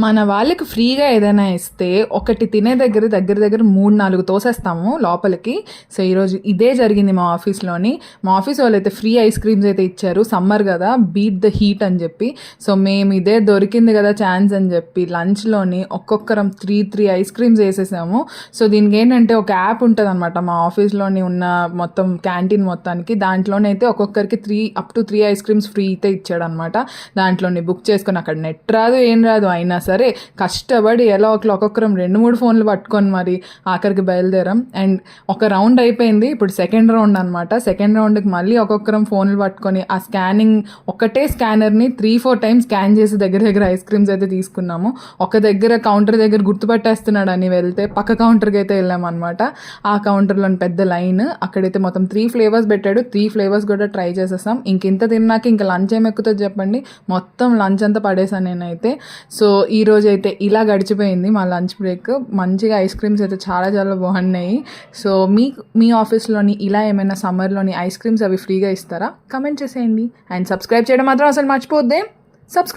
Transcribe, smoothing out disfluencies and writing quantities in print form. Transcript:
మన వాళ్ళకి ఫ్రీగా ఏదైనా ఇస్తే ఒకటి తినే దగ్గర దగ్గర దగ్గర 3, 4 తోసేస్తాము లోపలికి. సో ఈరోజు ఇదే జరిగింది మా ఆఫీస్లోని. మా ఆఫీస్ వాళ్ళు అయితే ఫ్రీ ఐస్ క్రీమ్స్ అయితే ఇచ్చారు, సమ్మర్ కదా బీట్ ద హీట్ అని చెప్పి. సో మేము ఇదే దొరికింది కదా ఛాన్స్ అని చెప్పి లంచ్లోని ఒక్కొక్కరం 3 ఐస్ క్రీమ్స్ వేసేసాము. సో దీనికి ఏంటంటే ఒక యాప్ ఉంటుంది అనమాట మా ఆఫీస్లోని ఉన్న మొత్తం క్యాంటీన్ మొత్తానికి. దాంట్లోనైతే ఒక్కొక్కరికి 3 ఐస్ క్రీమ్స్ ఫ్రీ అయితే ఇచ్చాడనమాట. దాంట్లోని బుక్ చేసుకొని అక్కడ నెట్ రాదు ఏం రాదు, అయినా సరే కష్టపడి ఎలా ఒక్కొక్కరం 2-3 ఫోన్లు పట్టుకొని మరి ఆఖరికి బయలుదేరాం. అండ్ ఒక రౌండ్ అయిపోయింది, ఇప్పుడు సెకండ్ రౌండ్ అనమాట. సెకండ్ రౌండ్కి మళ్ళీ ఒక్కొక్కరం ఫోన్లు పట్టుకొని ఆ స్కానింగ్ ఒకటే స్కానర్ని 3-4 టైమ్స్ స్కాన్ చేసి దగ్గర దగ్గర ఐస్ క్రీమ్స్ అయితే తీసుకున్నాము. ఒక దగ్గర కౌంటర్ దగ్గర గుర్తుపట్టేస్తున్నాడు అని వెళ్తే పక్క కౌంటర్కి అయితే వెళ్ళామన్నమాట. ఆ కౌంటర్లోని పెద్ద లైన్, అక్కడైతే మొత్తం 3 ఫ్లేవర్స్ పెట్టాడు. 3 ఫ్లేవర్స్ కూడా ట్రై చేసేసాం. ఇంత తిన్నాక ఇంకా లంచ్ ఏం ఎక్కుతుందో చెప్పండి, మొత్తం లంచ్ అంతా పడేసాను నేనైతే. సో ఈరోజు అయితే ఇలా గడిచిపోయింది మా లంచ్ బ్రేక్. మంచిగా ఐస్ క్రీమ్స్ అయితే చాలా చాలా బాగున్నాయి. సో మీ ఆఫీస్లోని ఇలా ఏమైనా సమ్మర్లోని ఐస్ క్రీమ్స్ అవి ఫ్రీగా ఇస్తారా? కమెంట్ చేసేయండి. అండ్ సబ్స్క్రైబ్ చేయడం మాత్రం అసలు మర్చిపోద్దే. సబ్స్క్రైబ్.